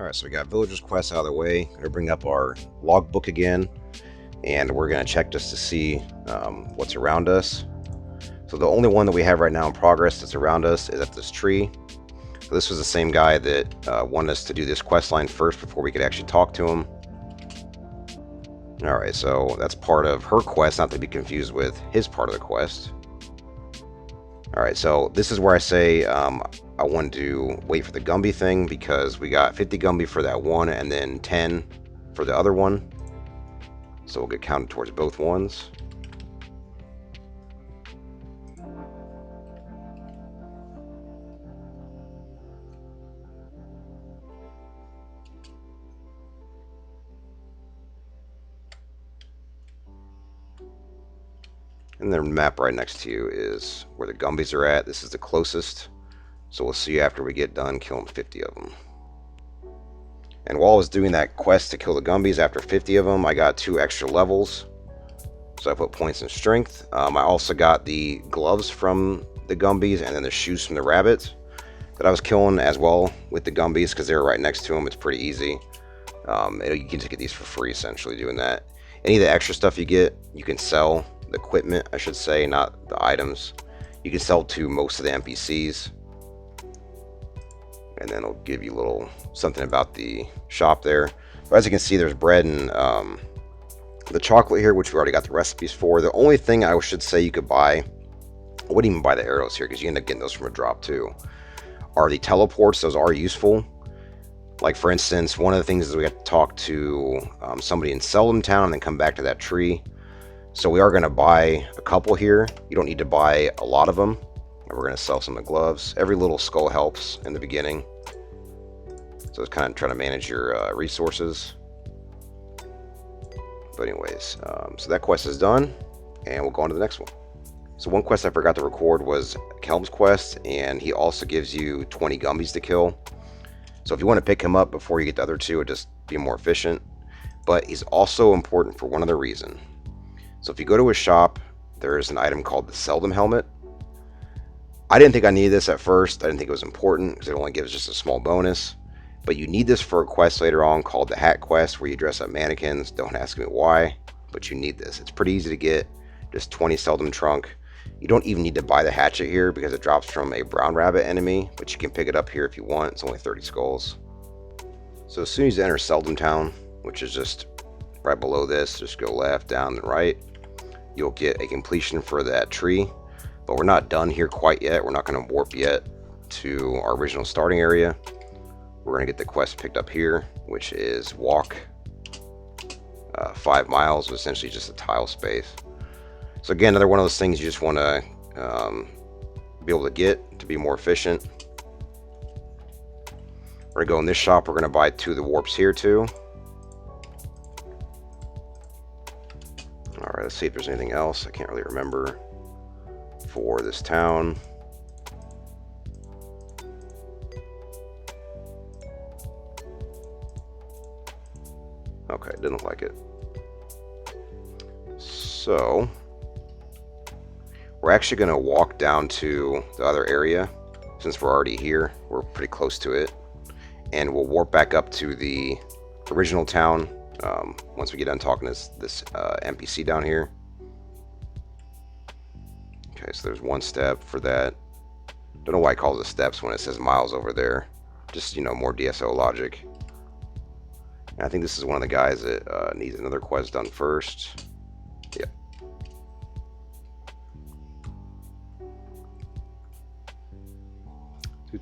Alright, so we got Villagers Quest out of the way. I'm going to bring up our logbook again, and we're going to check just to see what's around us. So the only one that we have right now in progress that's around us is at this tree. So this was the same guy that wanted us to do this quest line first before we could actually talk to him. Alright, so that's part of her quest, not to be confused with his part of the quest. Alright, so this is where I say I wanted to wait for the Gumby thing, because we got 50 Gumby for that one and then 10 for the other one. So we'll get counted towards both ones. And the map right next to you is where the Gumbies are at. This is the closest. So we'll see after we get done killing 50 of them. And while I was doing that quest to kill the Gumbies, after 50 of them, I got 2 extra levels. So I put points in strength. I also got the gloves from the Gumbies and then the shoes from the rabbits that I was killing as well with the Gumbies, because they were right next to them. It's pretty easy. You can just get these for free, essentially, doing that. Any of the extra stuff you get, you can sell. The equipment, I should say, not the items. You can sell to most of the NPCs. And then it'll give you a little something about the shop there. But as you can see, there's bread and the chocolate here, which we already got the recipes for. The only thing I should say you could buy, I wouldn't even buy the arrows here because you end up getting those from a drop too, are the teleports. Those are useful. Like, for instance, one of the things is we have to talk to somebody in Seldom Town and then come back to that tree. So we are going to buy a couple here. You don't need to buy a lot of them. And we're going to sell some of the gloves. Every little skull helps in the beginning. So it's kind of trying to manage your resources. But anyways, so that quest is done. And we'll go on to the next one. So one quest I forgot to record was Kelm's quest. And he also gives you 20 Gumbies to kill. So if you want to pick him up before you get the other two, it'll just be more efficient. But he's also important for one other reason. So if you go to his shop, there's an item called the Seldom helmet. I didn't think I needed this at first. I didn't think it was important because it only gives just a small bonus. But you need this for a quest later on called the Hatchet Quest, where you dress up mannequins. Don't ask me why, but you need this. It's pretty easy to get. Just 20 Seldom trunk. You don't even need to buy the hatchet here because it drops from a brown rabbit enemy, but you can pick it up here if you want. It's only 30 skulls. So as soon as you enter Seldom Town, which is just right below this, just go left, down, and right, you'll get a completion for that tree. But we're not done here quite yet. We're not going to warp yet to our original starting area. We're going to get the quest picked up here, which is walk 5 miles, so essentially just a tile space. So again, another one of those things you just want to be able to get to be more efficient. We're going to go in this shop. We're going to buy 2 of the warps here too. Alright, let's see if there's anything else. I can't really remember for this town. Okay, didn't look like it. So we're actually going to walk down to the other area since we're already here. We're pretty close to it. And we'll warp back up to the original town once we get done talking to this NPC down here. Okay, so there's 1 step for that. Don't know why it calls it steps when it says miles over there. Just, you know, more DSO logic. And I think this is one of the guys that needs another quest done first. Yep.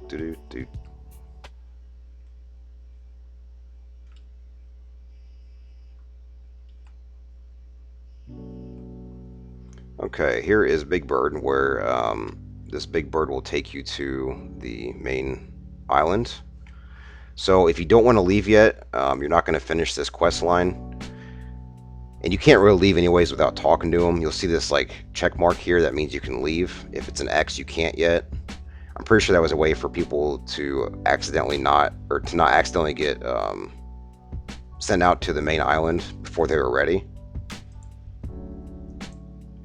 Doot. Okay, here is Big Bird, where this Big Bird will take you to the main island. So if you don't want to leave yet, you're not going to finish this quest line. And you can't really leave anyways without talking to him. You'll see this like check mark here. That means you can leave. If it's an X, you can't yet. I'm pretty sure that was a way for people to accidentally not accidentally get sent out to the main island before they were ready.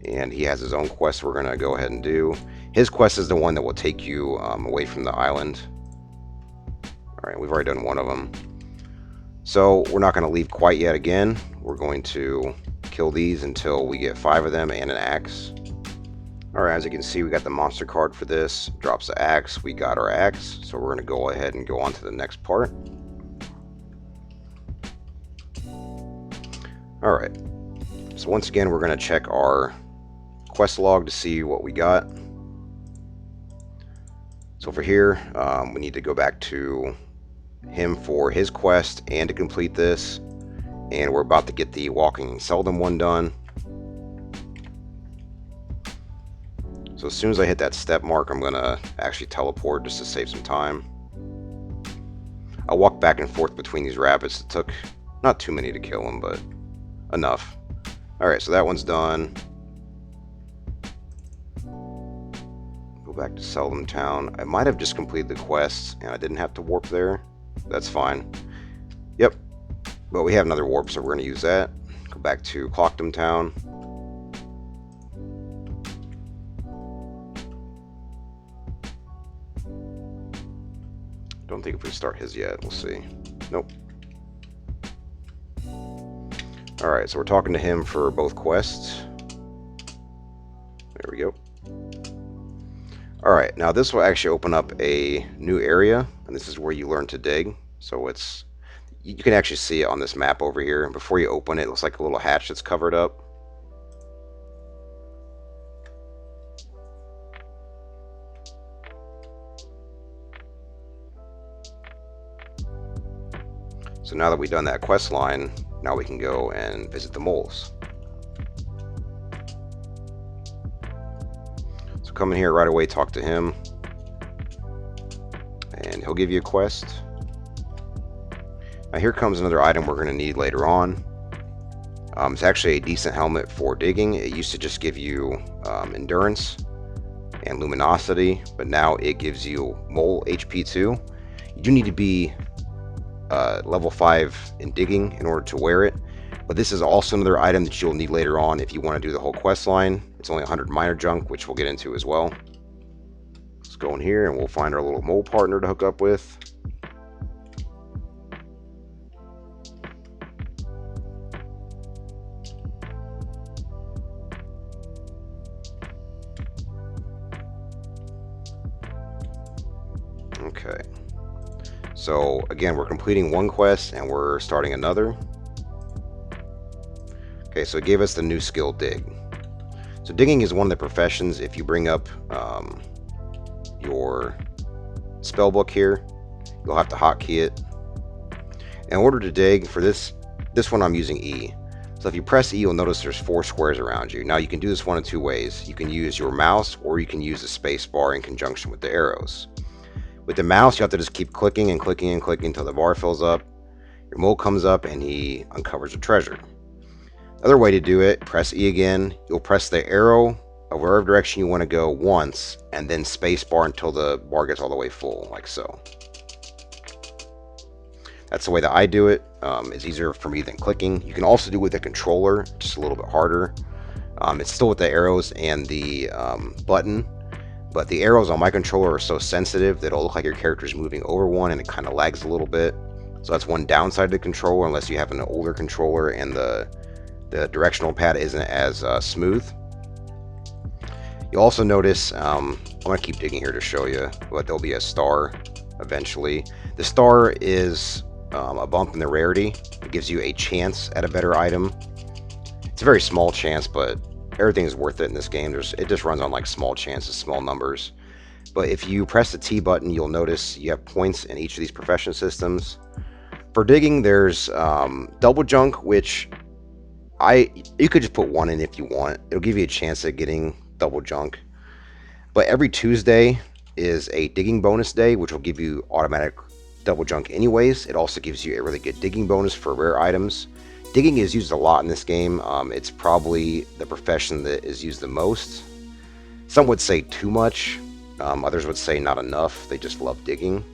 And he has his own quest we're going to go ahead and do. His quest is the one that will take you away from the island. Alright, we've already done one of them. So we're not going to leave quite yet again. We're going to kill these until we get 5 of them and an axe. Alright, as you can see, we got the monster card for this. Drops the axe. We got our axe. So we're going to go ahead and go on to the next part. Alright, so once again, we're going to check our quest log to see what we got. So for here, we need to go back to him for his quest and to complete this. And we're about to get the Walking Seldom one done. So as soon as I hit that step mark, I'm going to actually teleport just to save some time. I walked back and forth between these rapids. It took not too many to kill them, but enough. Alright, so that one's done. Go back to Seldom Town. I might have just completed the quest and I didn't have to warp there. That's fine. Yep. But we have another warp, so we're going to use that. Go back to Kloktrad Town. Don't think if we start his yet. We'll see. Nope. Alright, so we're talking to him for both quests. There we go. Alright, now this will actually open up a new area, and this is where you learn to dig. So it's, you can actually see it on this map over here. Before you open it, it looks like a little hatch that's covered up. So now that we've done that quest line, now we can go and visit the moles. So come in here right away, talk to him, and he'll give you a quest. Now here comes another item we're going to need later on. It's actually a decent helmet for digging. It used to just give you endurance and luminosity, but now it gives you mole HP too. You do need to be level 5 in digging in order to wear it, but this is also another item that you'll need later on if you want to do the whole quest line. It's only 100 minor junk, which we'll get into as well. Let's go in here and we'll find our little mole partner to hook up with. Okay. So again, we're completing one quest and we're starting another. Okay, so it gave us the new skill, dig. So digging is one of the professions. If you bring up your spell book here, you'll have to hotkey it. In order to dig, for this one I'm using E. So if you press E, you'll notice there's 4 squares around you. Now you can do this one of 2 ways. You can use your mouse or you can use the space bar in conjunction with the arrows. With the mouse, you have to just keep clicking and clicking and clicking until the bar fills up. Your mole comes up and he uncovers the treasure. Other way to do it, press E again. You'll press the arrow of wherever direction you want to go once, and then space bar until the bar gets all the way full, like so. That's the way that I do it. It's easier for me than clicking. You can also do it with a controller, just a little bit harder. It's still with the arrows and the button. But the arrows on my controller are so sensitive that it'll look like your character is moving over one and it kind of lags a little bit. So that's one downside of the controller, unless you have an older controller and the directional pad isn't as smooth. You'll also notice, I'm going to keep digging here to show you, but there'll be a star eventually. The star is a bump in the rarity. It gives you a chance at a better item. It's a very small chance, but everything is worth it in this game. It just runs on like small chances, small numbers. But if you press the T button, you'll notice you have points in each of these profession systems. For digging, there's double junk, which you could just put 1 in if you want. It'll give you a chance at getting double junk. But every Tuesday is a digging bonus day, which will give you automatic double junk anyways. It also gives you a really good digging bonus for rare items. Digging is used a lot in this game. It's probably the profession that is used the most. Some would say too much. Others would say not enough. They just love digging.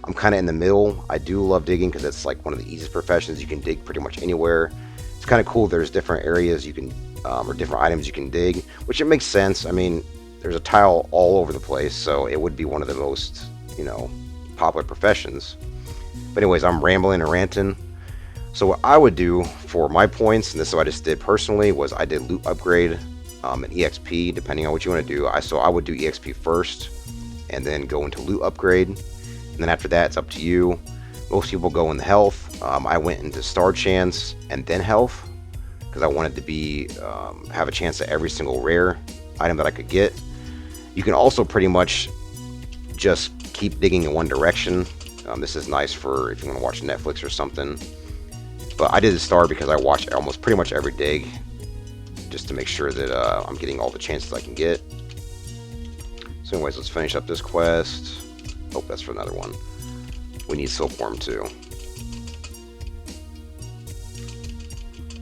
I'm kind of in the middle. I do love digging because it's like one of the easiest professions. You can dig pretty much anywhere. It's kind of cool. There's different areas you can, or different items you can dig, which it makes sense. I mean, there's a tile all over the place, so it would be one of the most, popular professions. But anyways, I'm rambling and ranting. So what I would do for my points, and this is what I just did personally, was I did loot upgrade and EXP, depending on what you want to do. So I would do EXP first, and then go into loot upgrade, and then after that, it's up to you. Most people go in the health. I went into star chance and then health, because I wanted to be have a chance at every single rare item that I could get. You can also pretty much just keep digging in one direction. This is nice for if you want to watch Netflix or something. But I did the star because I watch almost pretty much every dig, just to make sure that I'm getting all the chances I can get. So anyways, let's finish up this quest. Oh, that's for another one. We need silkworm too.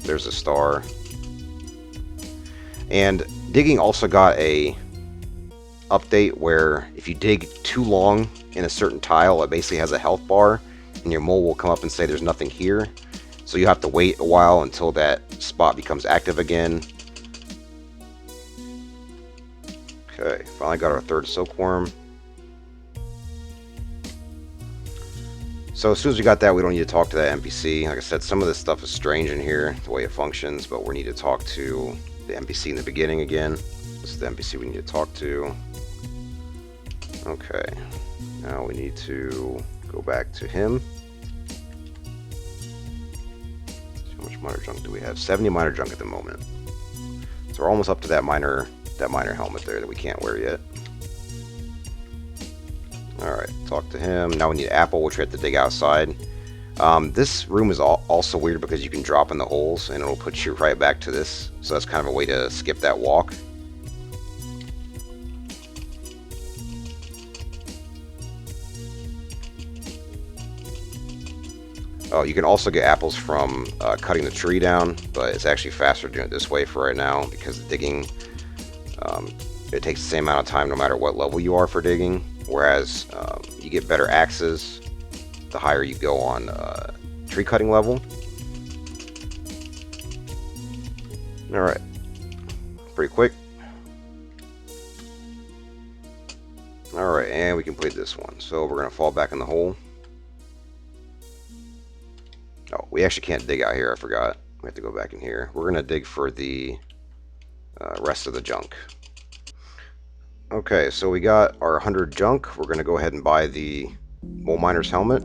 There's a star. And digging also got a update where if you dig too long in a certain tile, it basically has a health bar, and your mole will come up and say there's nothing here. So you have to wait a while until that spot becomes active again. Okay, finally got our third silkworm. So as soon as we got that, we don't need to talk to that NPC. Like I said, some of this stuff is strange in here, the way it functions, but we need to talk to the NPC in the beginning again. This is the NPC we need to talk to. Okay, now we need to go back to him. How much miner junk do we have? 70 miner junk at the moment. So we're almost up to that miner helmet there that we can't wear yet. Alright, talk to him. Now we need apple, which we have to dig outside. This room is also weird because you can drop in the holes and it'll put you right back to this. So that's kind of a way to skip that walk. Oh, you can also get apples from cutting the tree down, but it's actually faster doing it this way for right now because the digging, it takes the same amount of time no matter what level you are for digging, whereas you get better axes the higher you go on tree cutting level. Alright, pretty quick. Alright, and we complete this one. So we're going to fall back in the hole. Oh, we actually can't dig out here, I forgot. We have to go back in here. We're going to dig for the rest of the junk. Okay, so we got our 100 junk. We're going to go ahead and buy the mole miner's helmet.